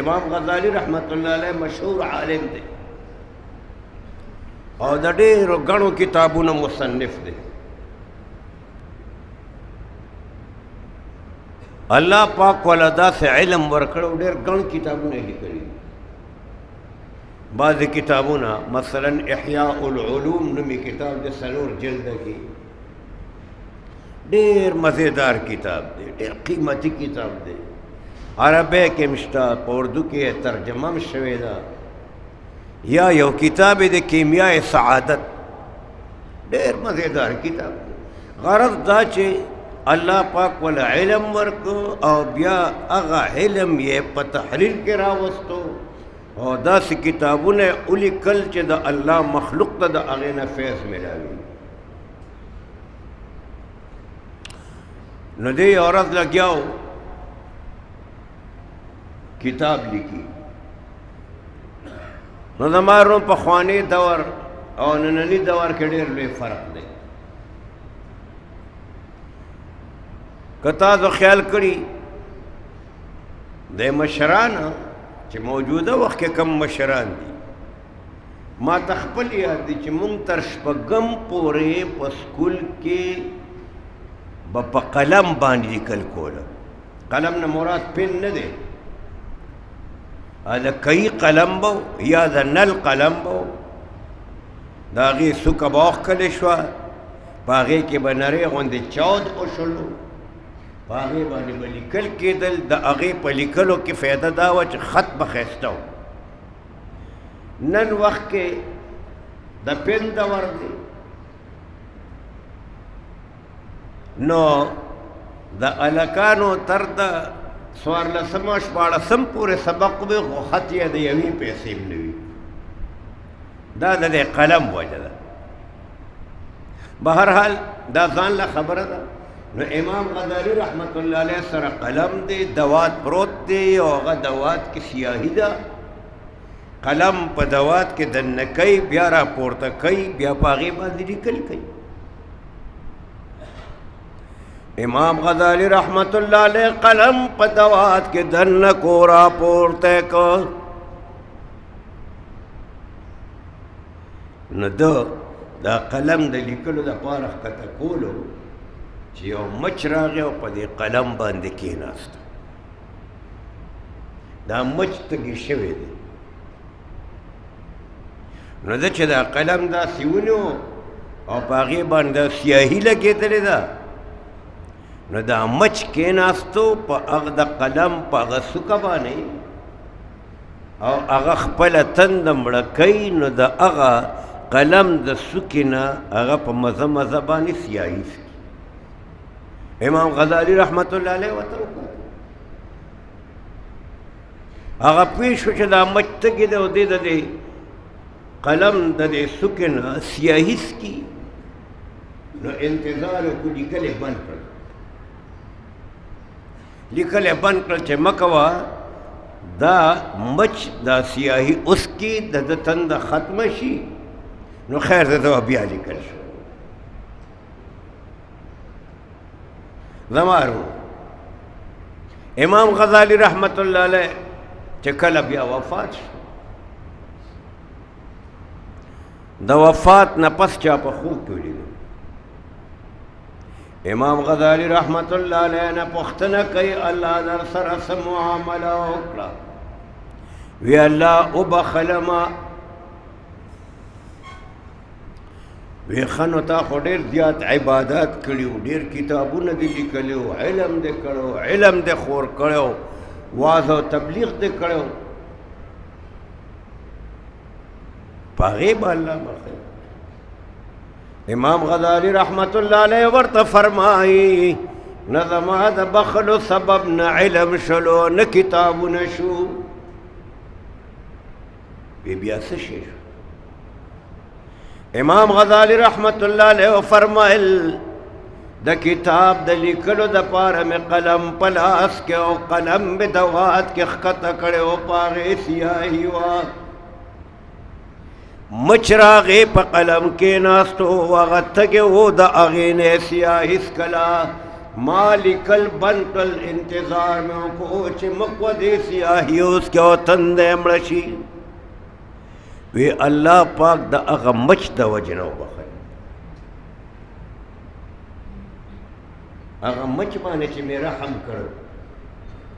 امام غزالی رحمت الله علیه مشهور عالم دی او د ډېرو غنو کتابونو مصنف دی. الله پاک ولا داسې علم ورکړو ډېر غن کتابونه یې لیکلي. بعض کتابونه مثلا احیاء العلوم نومي کتاب د 4 جلده کې ډېر مزیدار کتاب دی، ډېر قیمتي کتاب دی. عربی کې مشته، په اردو کې ترجمه هم شوې ده. یا یو کتاب د کیمیای سعادت، ډېر مزیدار کتاب دی. غرض دا چې الله پاک ولا علم ورکو او بیا هغه علم یې په تحلیل کې راوستو او داسې کتابونه ولیکل چې د الله مخلوق ته د هغې نه فیض میلاوي. نو دی یو ورځ لګیاو کتاب لیکي. نو زما روم پخوانی دور او ننني دور کې ډېر لوی فرق دی. که تاسو خیال کړي د مشران چې موجوده وخت کې کم مشران دي، ما ته خپل یاد دي چې مونږ تر 6 پورې په سکول کې به په قلم باندې لیکل کوله. قلم نه مراد پن نه دی، د کئی قلم به یا د نل قلم به د هغې څوکه به وښکلې شوه، په هغې کې به نرۍ غوندې چاود وشلو، په هغې باندې به لیکل کېدل. د هغې په لیکلو کې فایده دا وه چې خط به ښایسته و. نن وخت کې د پن دور دی، نو د هلکانو تر د 14 پورې سبق وي، خو خط یې د یوې پیسې هم نه وي. دا د دې قلم وجه ده. بهرحال دا ځان له خبره ده. نو امام غزالی رحمت الله علیه سره قلم دی، دوات پروت دی او هغه دوات کې سیاهي ده. قلم په دوات کې دننه کوي، بیا راپورته کوي، بیا په هغې باندې لیکل کوي. امام غزالی رحمت الله علیه قلم په دوات کې دننه کو راپورته کو. نو دا قلم د لیکلو دپاره ښکته کولو چې یو مچ راغی او په دې قلم باندې کېناست. دا مچ تږي شوی دی. نو ده چې دا قلم داسې ونیو او په هغې باندې سیاهي لګېدلې ده، نو دا مچ کېناستو په هغه د قلم په هغه څوکه باندې او هغه خپله تنده مړه کوي. نو د هغه قلم د څوکې نه هغه په مزه مزه باندې سیاهي څکي. امام غزالی رحمت الله علیه ورته وکړه. هغه پوه شو چې دا مچ تږي دی او دې د دې قلم د دې څوکې نه سیاهي څکي. نو انتظار یې وکړو، لیکل یې بند کړل. لیکل یې بند کړل چې مه کوه، دا مچ دا سیاهي اوس کې د ده تنده ختمه شي. نو خیر ده بیا لیکل شو. زمارو امام غزالی رحمت الله علیه چې کله بیا وفات شو، د وفات نه پس چا په خوب کې ولیدل. امام غزالی رحمت الله علیه نه پوښتنه کوي الله در سره څه معامله وکړه؟ وی الله وبخلما. وی ښه نو تا خو ډېر زیات عبادات کړي وو، ډېر کتابونه دې لیکلي وو، علم دې کړی وو، علم دې خور کړی وو، واز او تبلیغ دې کړی وو، په هغې به الله بخښي. امام غزالی رحمت الله علیه ورته فرمایي نه زما د بخلو سبب نه علم شلو نه کتابونه شو. بیا څه شی شو؟ امام غزالی رحمت الله علیه فرمایل د کتاب د لیکلو دپاره مې قلم په لاس کې او قلم مې دوات کې ښکته کړی او په هغې سیاهي وه. مچ راغې په قلم کېناستو، هغه تږی و، د هغې نه یې سیاهي څکله. مالکل بنکل انتظار میں کو چھ مقودی سیاہی اس کے وطن دے مڑشی وی اللہ پاک دا اغا مچ دا وجنو بخیر اغا مچ بانے چھ میرا رحم کرو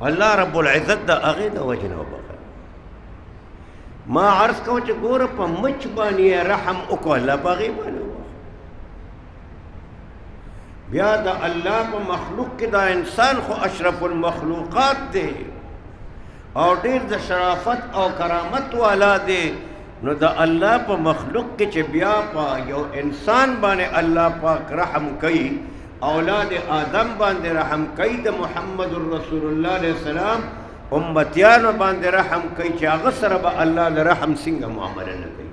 اللہ رب العزت دا اغی دا وجنو بخیر ما عرض کو چھ گورا پا مچ بانی رحم اکو اللہ پا غی بانو بیا دا اللہ پا مخلوق کی دا انسان خو اشرف المخلوقات دے اور دیر دا شرافت او کرامت والا دے نو دا اللہ پا مخلوق کی چھ بیا پا یو انسان بانے اللہ پاک رحم کئی اولاد آدم باندے رحم کئی دا محمد الرسول اللہ علیہ السلام امتیانو باندے رحم کئی چھ اغسر با اللہ دا رحم سنگا معاملہ نکئی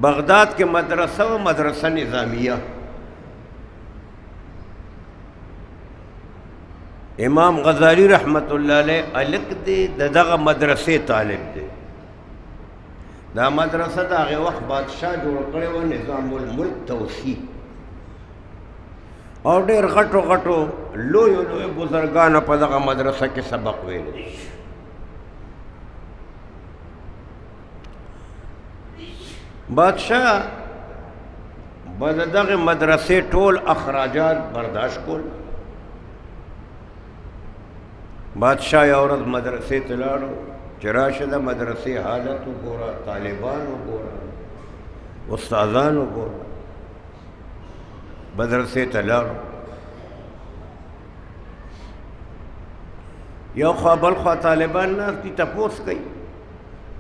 بغداد کے مدرسہ و مدرسہ نظامیہ امام غزالی رحمت اللہ علیہ علق دے دغه مدرسے طالب دے دا مدرسہ دا غی وقت بادشاہ جوڑ کرے و نظام الملک توسیع اور دیر غٹو غٹو لوی بزرگان پا دغه مدرسہ کے سبق ویلے بادشاہ بددغ مدرسے ټول اخراجات برداشت کول بادشاہ یورد مدرسے تلاڑو چراشدہ مدرسے حالت گورا طالبان گورا استاذان گورا مدرسے تلاڑو یو خواہ بلخواہ طالبان ناس کی تپوس کئی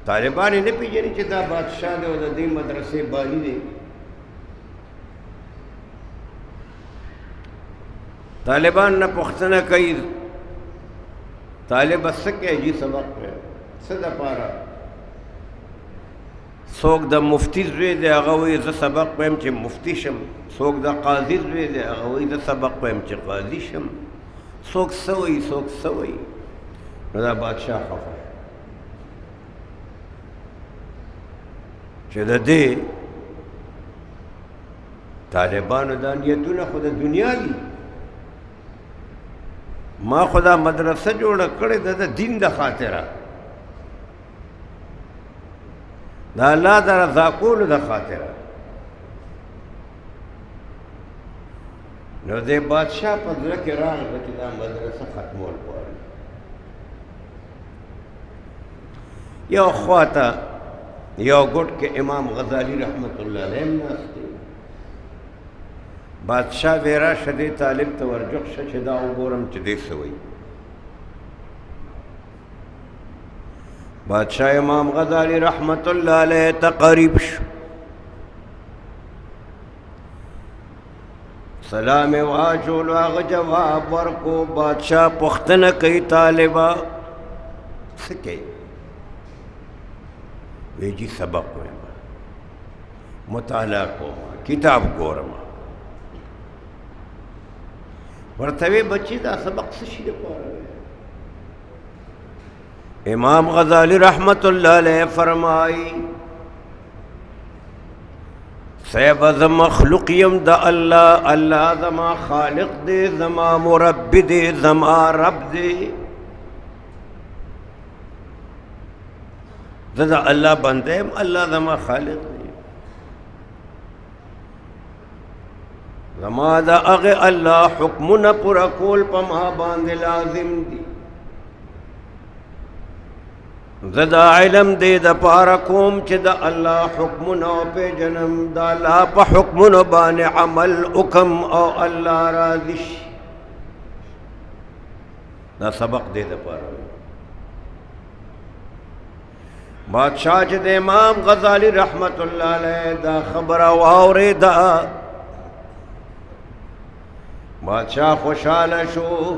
طالبانی نے پی جنی چھ دا بادشاہ دے و دا دی مدرسے بانی دے طالبان نہ پختنہ کئی طالب سکے جی سبق پہ صدا پارا سوک دا مفتی زوی دے اغوی دا سبق پہم چھ مفتی شم سوک دا قاضی زوی دے اغوی دا سبق پہم چھ قاضی شم سوک سوئی دا بادشاہ خفا چھ دا دے طالبان دا نیتون خود دنیا دی ما خدا مدرسہ جوڑا کرے دا دین دا خاطرہ دا اللہ دا رضاکول دا خاطرہ نو دے بادشاہ پر درک راغ بچی دا مدرسہ ختمول پواری یو خواتا یو گھٹ کے امام غزالی رحمت اللہ علیہ ناستے بادشاہ ویرا شدی طالب تورجق شدا گورم چدے سوئی بادشاہ امام غزالی رحمت اللہ علیہ تقریب سلام واجول واغ جواب ورکو بادشاہ پختن کئی طالبہ سکے ویجی سبق ہوئے مطالعہ کو کتاب گورما ورطوے بچی دا سبق سشید پارا امام غزالی رحمت اللہ علیہ فرمائی سیب زم مخلوقیم دا اللہ اللہ زما خالق دے زما مرب دے زما رب دے زدہ اللہ بندے اللہ زما خالق دے زما دا اغی اللہ حکمنا پورا کول پا ما باند لازم دی زدہ علم دے دا پارا کوم چھ دا اللہ حکمنا پہ جنم دا اللہ پا حکمنا بان عمل اکم او اللہ رازش دا سبق دے دا پارا بادشاہ چھ دے امام غزالی رحمت اللہ علیہ دا خبر واورے دا بادشاہ خوشحال شو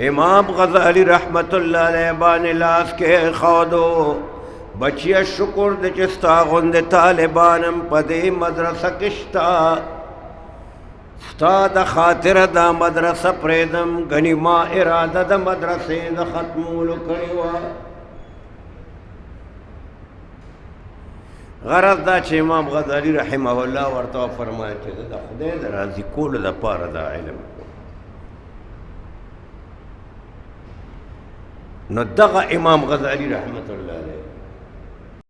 امام غزالی رحمت اللہ علیہ بانی لاس کے خودو بچی شکر دے چستا غند طالبانم پدے مدرسہ کشتا ستا دا خاطر دا مدرسہ پریدم گنی ما ارادہ دا مدرسے دا ختمولو کریوا غرض دا چې امام غزالی رحمه الله ورته فرمایي چې د خدای د راضي کولو دپاره دا علم نو دغه امام غزالی رحمت الله علیه